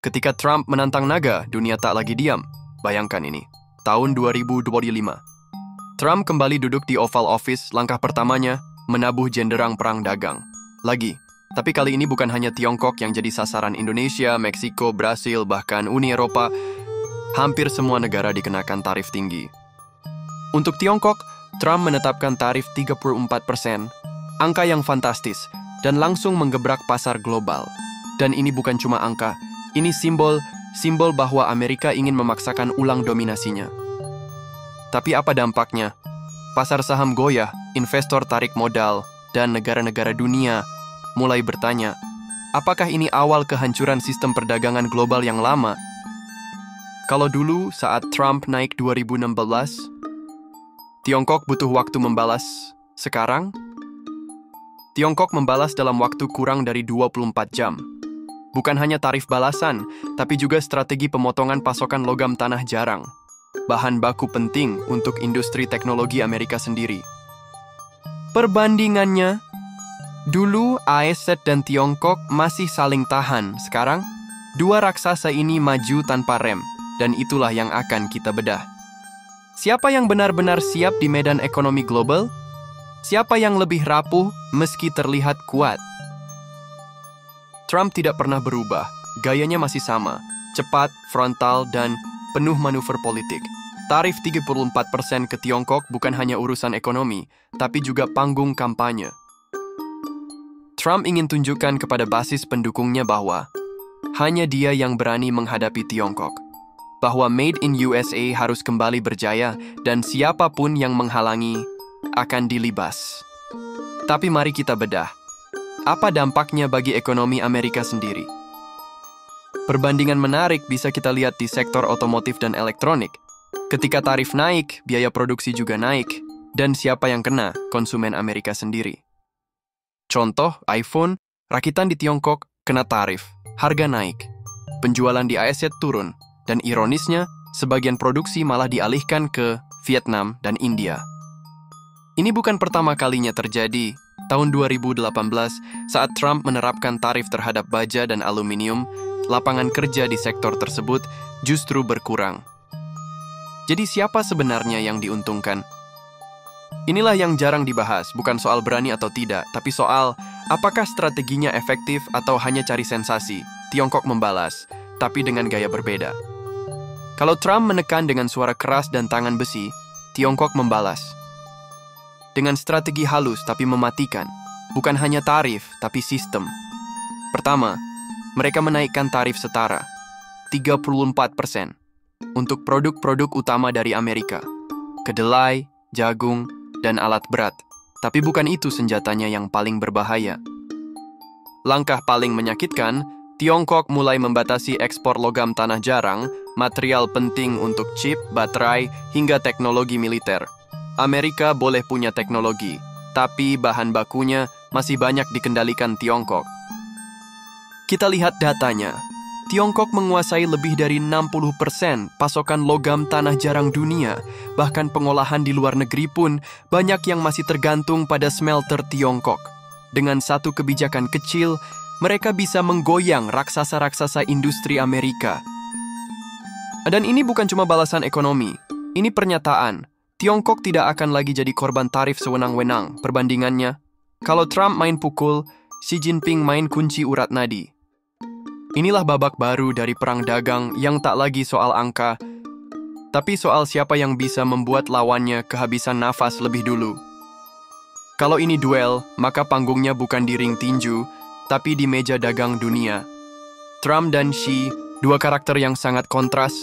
Ketika Trump menantang naga, dunia tak lagi diam. Bayangkan ini, tahun 2025. Trump kembali duduk di Oval Office, langkah pertamanya menabuh genderang perang dagang. Lagi, tapi kali ini bukan hanya Tiongkok yang jadi sasaran Indonesia, Meksiko, Brasil, bahkan Uni Eropa. Hampir semua negara dikenakan tarif tinggi. Untuk Tiongkok, Trump menetapkan tarif 34%, angka yang fantastis, dan langsung menggebrak pasar global. Dan ini bukan cuma angka, ini simbol bahwa Amerika ingin memaksakan ulang dominasinya. Tapi apa dampaknya? Pasar saham goyah, investor tarik modal, dan negara-negara dunia mulai bertanya, apakah ini awal kehancuran sistem perdagangan global yang lama? Kalau dulu saat Trump naik 2016, Tiongkok butuh waktu membalas. Sekarang, Tiongkok membalas dalam waktu kurang dari 24 jam. Bukan hanya tarif balasan, tapi juga strategi pemotongan pasokan logam tanah jarang, bahan baku penting untuk industri teknologi Amerika sendiri. Perbandingannya, dulu AS dan Tiongkok masih saling tahan. Sekarang, dua raksasa ini maju tanpa rem, dan itulah yang akan kita bedah. Siapa yang benar-benar siap di medan ekonomi global? Siapa yang lebih rapuh meski terlihat kuat? Trump tidak pernah berubah, gayanya masih sama, cepat, frontal, dan penuh manuver politik. Tarif 34% ke Tiongkok bukan hanya urusan ekonomi, tapi juga panggung kampanye. Trump ingin tunjukkan kepada basis pendukungnya bahwa hanya dia yang berani menghadapi Tiongkok. Bahwa Made in USA harus kembali berjaya dan siapapun yang menghalangi akan dilibas. Tapi mari kita bedah. Apa dampaknya bagi ekonomi Amerika sendiri? Perbandingan menarik bisa kita lihat di sektor otomotif dan elektronik. Ketika tarif naik, biaya produksi juga naik. Dan siapa yang kena? Konsumen Amerika sendiri. Contoh, iPhone, rakitan di Tiongkok kena tarif, harga naik. Penjualan di AS turun. Dan ironisnya, sebagian produksi malah dialihkan ke Vietnam dan India. Ini bukan pertama kalinya terjadi. Tahun 2018, saat Trump menerapkan tarif terhadap baja dan aluminium, lapangan kerja di sektor tersebut justru berkurang. Jadi siapa sebenarnya yang diuntungkan? Inilah yang jarang dibahas, bukan soal berani atau tidak, tapi soal apakah strateginya efektif atau hanya cari sensasi. Tiongkok membalas, tapi dengan gaya berbeda. Kalau Trump menekan dengan suara keras dan tangan besi, Tiongkok membalas dengan strategi halus tapi mematikan, bukan hanya tarif tapi sistem. Pertama, mereka menaikkan tarif setara, 34%, untuk produk-produk utama dari Amerika, kedelai, jagung, dan alat berat. Tapi bukan itu senjatanya yang paling berbahaya. Langkah paling menyakitkan, Tiongkok mulai membatasi ekspor logam tanah jarang, material penting untuk chip, baterai, hingga teknologi militer. Amerika boleh punya teknologi, tapi bahan bakunya masih banyak dikendalikan Tiongkok. Kita lihat datanya. Tiongkok menguasai lebih dari 60% pasokan logam tanah jarang dunia. Bahkan pengolahan di luar negeri pun banyak yang masih tergantung pada smelter Tiongkok. Dengan satu kebijakan kecil, mereka bisa menggoyang raksasa-raksasa industri Amerika. Dan ini bukan cuma balasan ekonomi, ini pernyataan. Tiongkok tidak akan lagi jadi korban tarif sewenang-wenang. Perbandingannya, kalau Trump main pukul, Xi Jinping main kunci urat nadi. Inilah babak baru dari perang dagang yang tak lagi soal angka, tapi soal siapa yang bisa membuat lawannya kehabisan nafas lebih dulu. Kalau ini duel, maka panggungnya bukan di ring tinju, tapi di meja dagang dunia. Trump dan Xi, dua karakter yang sangat kontras.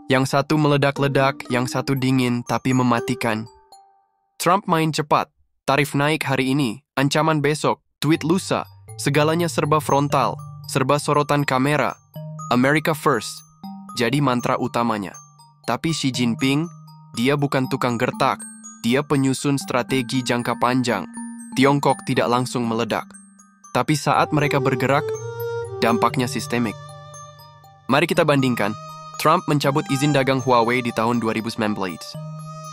Yang satu meledak-ledak, yang satu dingin tapi mematikan. Trump main cepat, tarif naik hari ini, ancaman besok, tweet lusa, segalanya serba frontal, serba sorotan kamera. America first, jadi mantra utamanya. Tapi Xi Jinping, dia bukan tukang gertak, dia penyusun strategi jangka panjang. Tiongkok tidak langsung meledak. Tapi saat mereka bergerak, dampaknya sistemik. Mari kita bandingkan. Trump mencabut izin dagang Huawei di tahun 2019.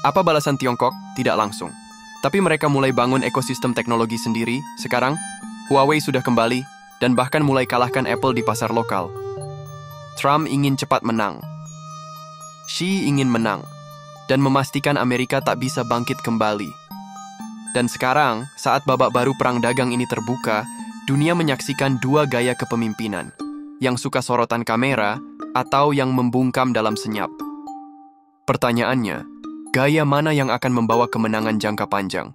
Apa balasan Tiongkok? Tidak langsung. Tapi mereka mulai bangun ekosistem teknologi sendiri. Sekarang, Huawei sudah kembali dan bahkan mulai kalahkan Apple di pasar lokal. Trump ingin cepat menang. Xi ingin menang dan memastikan Amerika tak bisa bangkit kembali. Dan sekarang, saat babak baru perang dagang ini terbuka, dunia menyaksikan dua gaya kepemimpinan, yang suka sorotan kamera atau yang membungkam dalam senyap. Pertanyaannya, gaya mana yang akan membawa kemenangan jangka panjang?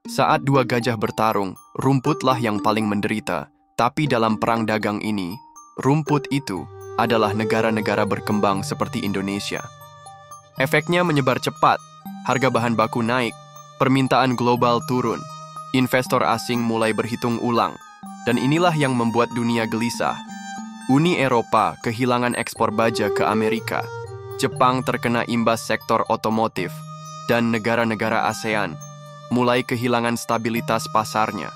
Saat dua gajah bertarung, rumputlah yang paling menderita. Tapi dalam perang dagang ini, rumput itu adalah negara-negara berkembang seperti Indonesia. Efeknya menyebar cepat, harga bahan baku naik, permintaan global turun, investor asing mulai berhitung ulang, dan inilah yang membuat dunia gelisah. Uni Eropa kehilangan ekspor baja ke Amerika, Jepang terkena imbas sektor otomotif, dan negara-negara ASEAN mulai kehilangan stabilitas pasarnya.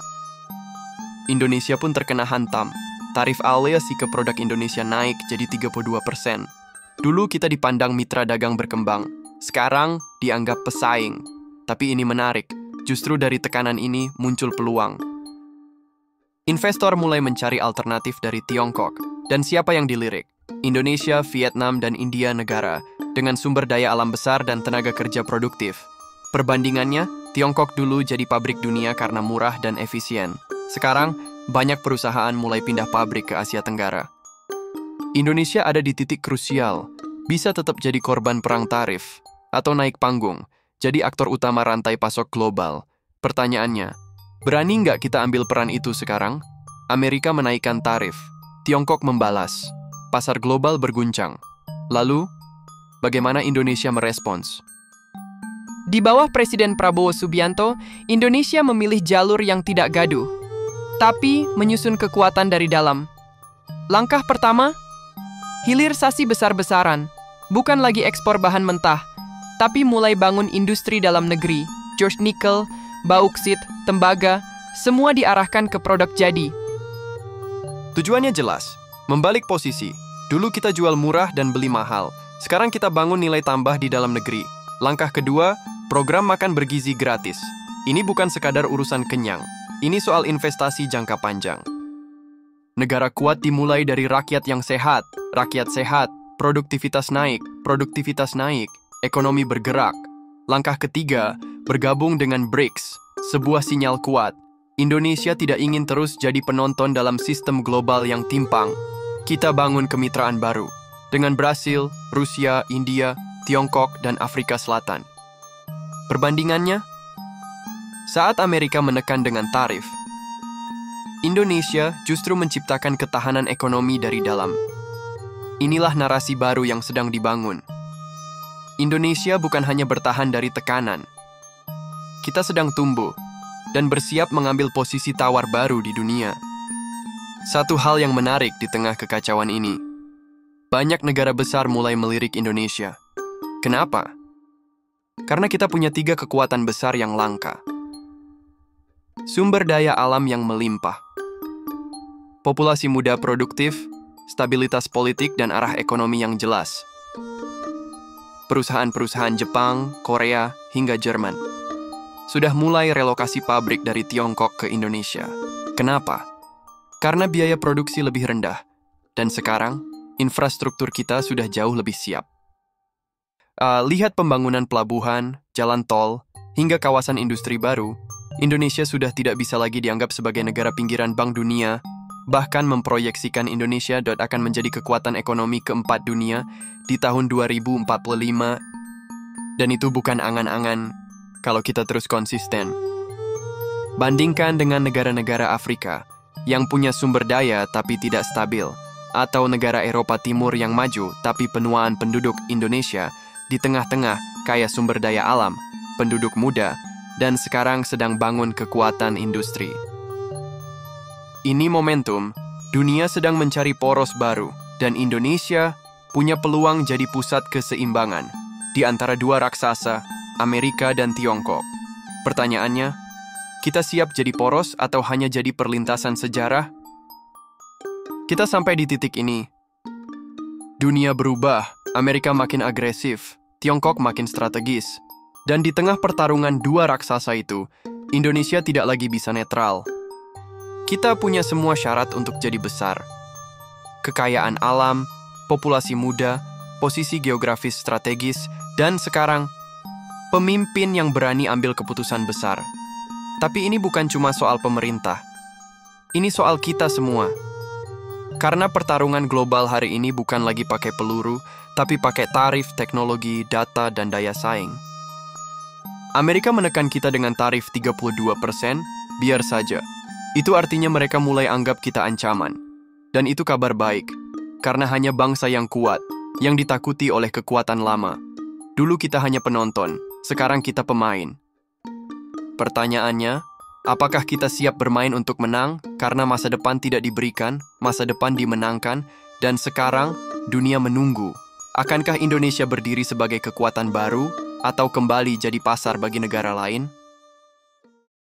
Indonesia pun terkena hantam. Tarif aliasi ke produk Indonesia naik jadi 32%. Dulu kita dipandang mitra dagang berkembang, sekarang dianggap pesaing. Tapi ini menarik, justru dari tekanan ini muncul peluang. Investor mulai mencari alternatif dari Tiongkok, dan siapa yang dilirik? Indonesia, Vietnam, dan India negara dengan sumber daya alam besar dan tenaga kerja produktif. Perbandingannya, Tiongkok dulu jadi pabrik dunia karena murah dan efisien. Sekarang, banyak perusahaan mulai pindah pabrik ke Asia Tenggara. Indonesia ada di titik krusial, bisa tetap jadi korban perang tarif, atau naik panggung, jadi aktor utama rantai pasok global. Pertanyaannya, berani nggak kita ambil peran itu sekarang? Amerika menaikkan tarif, Tiongkok membalas, pasar global berguncang. Lalu, bagaimana Indonesia merespons? Di bawah Presiden Prabowo Subianto, Indonesia memilih jalur yang tidak gaduh, tapi menyusun kekuatan dari dalam. Langkah pertama, hilirisasi besar-besaran, bukan lagi ekspor bahan mentah, tapi mulai bangun industri dalam negeri, George Nikel, bauksit, tembaga, semua diarahkan ke produk jadi. Tujuannya jelas, membalik posisi. Dulu kita jual murah dan beli mahal, sekarang kita bangun nilai tambah di dalam negeri. Langkah kedua, program makan bergizi gratis. Ini bukan sekadar urusan kenyang. Ini soal investasi jangka panjang. Negara kuat dimulai dari rakyat yang sehat, produktivitas naik, ekonomi bergerak. Langkah ketiga, bergabung dengan BRICS, sebuah sinyal kuat. Indonesia tidak ingin terus jadi penonton dalam sistem global yang timpang. Kita bangun kemitraan baru dengan Brasil, Rusia, India, Tiongkok, dan Afrika Selatan. Perbandingannya, saat Amerika menekan dengan tarif, Indonesia justru menciptakan ketahanan ekonomi dari dalam. Inilah narasi baru yang sedang dibangun. Indonesia bukan hanya bertahan dari tekanan. Kita sedang tumbuh dan bersiap mengambil posisi tawar baru di dunia. Satu hal yang menarik di tengah kekacauan ini, banyak negara besar mulai melirik Indonesia. Kenapa? Karena kita punya 3 kekuatan besar yang langka. Sumber daya alam yang melimpah, populasi muda produktif, stabilitas politik dan arah ekonomi yang jelas. Perusahaan-perusahaan Jepang, Korea, hingga Jerman sudah mulai relokasi pabrik dari Tiongkok ke Indonesia. Kenapa? Karena biaya produksi lebih rendah, dan sekarang infrastruktur kita sudah jauh lebih siap. Lihat pembangunan pelabuhan, jalan tol, hingga kawasan industri baru, Indonesia sudah tidak bisa lagi dianggap sebagai negara pinggiran Bank Dunia, bahkan memproyeksikan Indonesia akan menjadi kekuatan ekonomi keempat dunia di tahun 2045. Dan itu bukan angan-angan kalau kita terus konsisten. Bandingkan dengan negara-negara Afrika yang punya sumber daya tapi tidak stabil, atau negara Eropa Timur yang maju tapi penuaan penduduk Indonesia di tengah-tengah kaya sumber daya alam, penduduk muda, dan sekarang sedang bangun kekuatan industri. Ini momentum, dunia sedang mencari poros baru, dan Indonesia punya peluang jadi pusat keseimbangan di antara dua raksasa, Amerika dan Tiongkok. Pertanyaannya, kita siap jadi poros atau hanya jadi perlintasan sejarah? Kita sampai di titik ini. Dunia berubah, Amerika makin agresif, Tiongkok makin strategis. Dan di tengah pertarungan dua raksasa itu, Indonesia tidak lagi bisa netral. Kita punya semua syarat untuk jadi besar. Kekayaan alam, populasi muda, posisi geografis strategis, dan sekarang, pemimpin yang berani ambil keputusan besar. Tapi ini bukan cuma soal pemerintah. Ini soal kita semua. Karena pertarungan global hari ini bukan lagi pakai peluru, tapi pakai tarif, teknologi, data, dan daya saing. Amerika menekan kita dengan tarif 32%, biar saja. Itu artinya mereka mulai anggap kita ancaman. Dan itu kabar baik, karena hanya bangsa yang kuat, yang ditakuti oleh kekuatan lama. Dulu kita hanya penonton, sekarang kita pemain. Pertanyaannya, apakah kita siap bermain untuk menang karena masa depan tidak diberikan, masa depan dimenangkan, dan sekarang dunia menunggu? Akankah Indonesia berdiri sebagai kekuatan baru atau kembali jadi pasar bagi negara lain?